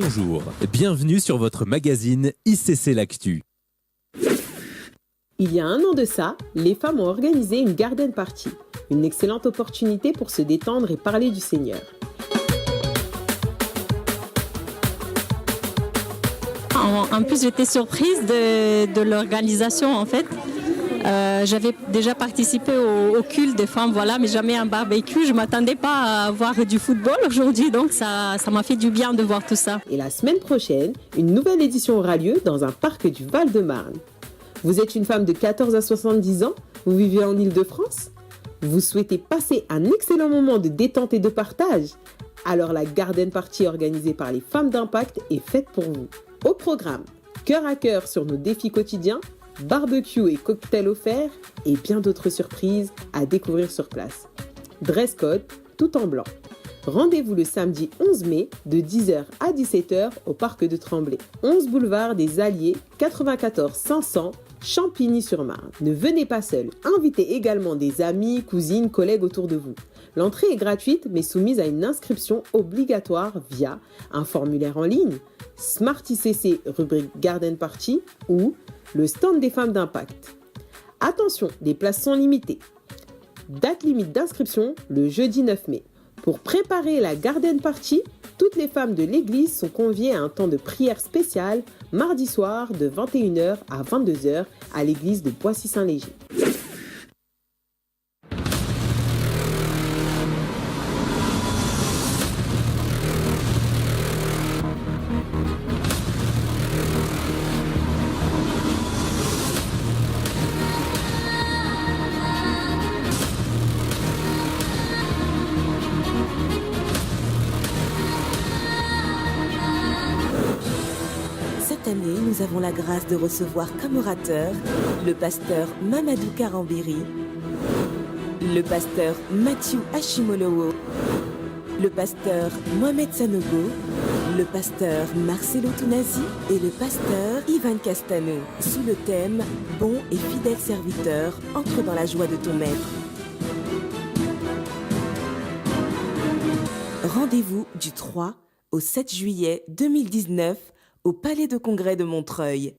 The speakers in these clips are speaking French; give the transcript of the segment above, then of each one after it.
Bonjour, bienvenue sur votre magazine ICC L'Actu. Il y a un an de ça, les femmes ont organisé une garden party, une excellente opportunité pour se détendre et parler du Seigneur. En plus, j'étais surprise de l'organisation en fait. J'avais déjà participé au culte des femmes, voilà, mais jamais un barbecue. Je ne m'attendais pas à voir du football aujourd'hui, donc ça m'a fait du bien de voir tout ça. Et la semaine prochaine, une nouvelle édition aura lieu dans un parc du Val-de-Marne. Vous êtes une femme de 14 à 70 ans, vous vivez en Île-de-France, vous souhaitez passer un excellent moment de détente et de partage. Alors la garden party organisée par les femmes d'impact est faite pour vous. Au programme, cœur à cœur sur nos défis quotidiens, barbecue et cocktails offerts et bien d'autres surprises à découvrir sur place. Dress code, tout en blanc. Rendez-vous le samedi 11 mai de 10h à 17h au parc de Tremblay. 11 boulevard des Alliés, 94 500, Champigny-sur-Marne. Ne venez pas seul, invitez également des amis, cousines, collègues autour de vous. L'entrée est gratuite mais soumise à une inscription obligatoire via un formulaire en ligne, Smart ICC rubrique Garden Party ou le stand des femmes d'impact. Attention, les places sont limitées. Date limite d'inscription le jeudi 9 mai. Pour préparer la garden party, toutes les femmes de l'église sont conviées à un temps de prière spécial mardi soir de 21h à 22h à l'église de Boissy-Saint-Léger. Cette année, nous avons la grâce de recevoir comme orateur le pasteur Mamadou Karambiri, le pasteur Mathieu Hashimolowo, le pasteur Mohamed Sanogo, le pasteur Marcelo Tounazi et le pasteur Ivan Castano, sous le thème « Bon et fidèle serviteur, entre dans la joie de ton maître ». Rendez-vous du 3 au 7 juillet 2019 au Palais de Congrès de Montreuil.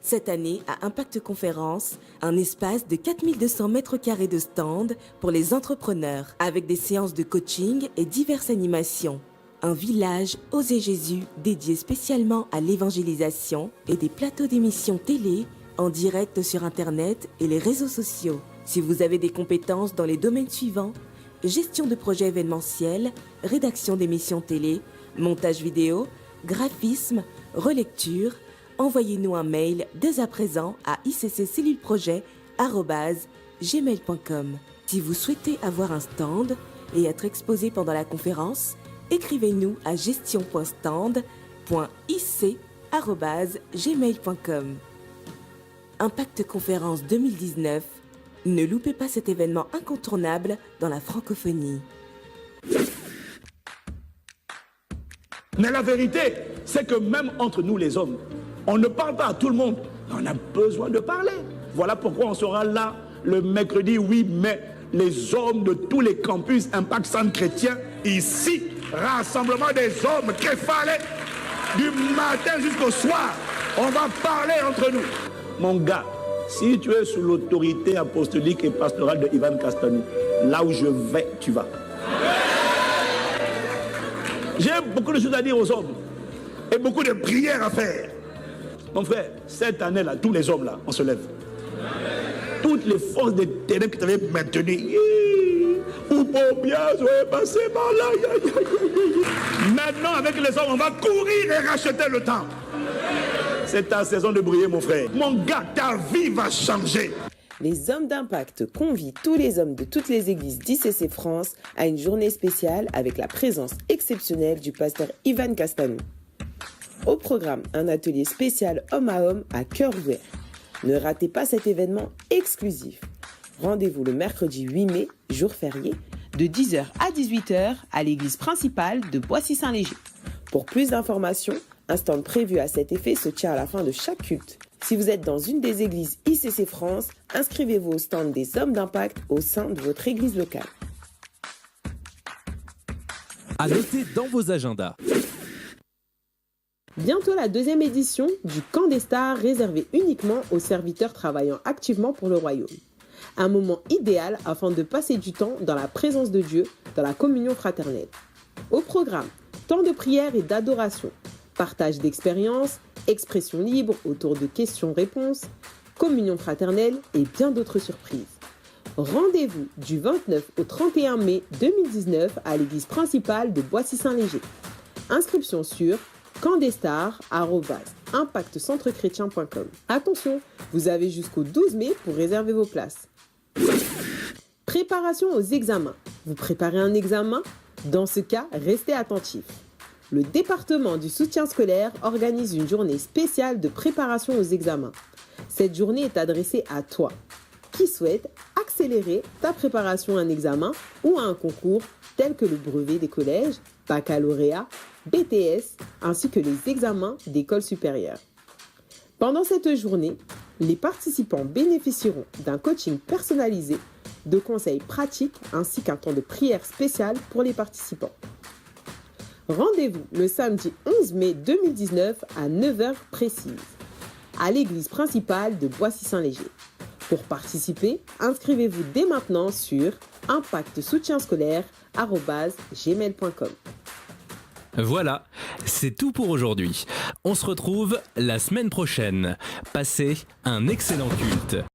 Cette année, à Impact Conférence, un espace de 4200 mètres carrés de stand pour les entrepreneurs, avec des séances de coaching et diverses animations. Un village Osez Jésus dédié spécialement à l'évangélisation et des plateaux d'émissions télé en direct sur Internet et les réseaux sociaux. Si vous avez des compétences dans les domaines suivants: gestion de projets événementiels, rédaction d'émissions télé, montage vidéo, graphisme, relecture, envoyez-nous un mail dès à présent à icccelluleprojet@gmail.com. Si vous souhaitez avoir un stand et être exposé pendant la conférence, écrivez-nous à gestion.stand.ic@gmail.com. Impact Conférence 2019. Ne loupez pas cet événement incontournable dans la francophonie. Mais la vérité, c'est que même entre nous les hommes, on ne parle pas à tout le monde. On a besoin de parler. Voilà pourquoi on sera là le mercredi 8 mai. Les hommes de tous les campus Impact Centre Chrétien, ici, rassemblement des hommes, Kéfalé, du matin jusqu'au soir. On va parler entre nous. Mon gars, si tu es sous l'autorité apostolique et pastorale de Ivan Castano, là où je vais, tu vas. J'ai beaucoup de choses à dire aux hommes et beaucoup de prières à faire. Mon frère, cette année-là, tous les hommes là, on se lève. Toutes les forces des ténèbres qui t'avaient maintenu, ou pour bien, soyez passé par là. Maintenant, avec les hommes, on va courir et racheter le temps. C'est ta saison de briller, mon frère. Mon gars, ta vie va changer. Les hommes d'impact convient tous les hommes de toutes les églises d'ICC France à une journée spéciale avec la présence exceptionnelle du pasteur Ivan Castano. Au programme, un atelier spécial homme à homme à cœur ouvert. Ne ratez pas cet événement exclusif. Rendez-vous le mercredi 8 mai, jour férié, de 10h à 18h à l'église principale de Boissy-Saint-Léger. Pour plus d'informations, un stand prévu à cet effet se tient à la fin de chaque culte. Si vous êtes dans une des églises ICC France, inscrivez-vous au stand des hommes d'impact au sein de votre église locale. À noter dans vos agendas. Bientôt la deuxième édition du Camp des Stars réservé uniquement aux serviteurs travaillant activement pour le royaume. Un moment idéal afin de passer du temps dans la présence de Dieu, dans la communion fraternelle. Au programme, temps de prière et d'adoration, partage d'expériences, expression libre autour de questions-réponses, communion fraternelle et bien d'autres surprises. Rendez-vous du 29 au 31 mai 2019 à l'église principale de Boissy-Saint-Léger. Inscription sur campdesstars@impactcentrechrétien.com. Attention, vous avez jusqu'au 12 mai pour réserver vos places. Préparation aux examens. Vous préparez un examen? Dans ce cas, restez attentifs. Le département du soutien scolaire organise une journée spéciale de préparation aux examens. Cette journée est adressée à toi qui souhaite accélérer ta préparation à un examen ou à un concours tel que le brevet des collèges, baccalauréat, BTS, ainsi que les examens d'école supérieure. Pendant cette journée, les participants bénéficieront d'un coaching personnalisé, de conseils pratiques ainsi qu'un temps de prière spécial pour les participants. Rendez-vous le samedi 11 mai 2019 à 9h précise, à l'église principale de Boissy-Saint-Léger. Pour participer, inscrivez-vous dès maintenant sur impactsoutienscolaire@gmail.com. Voilà, c'est tout pour aujourd'hui. On se retrouve la semaine prochaine. Passez un excellent culte.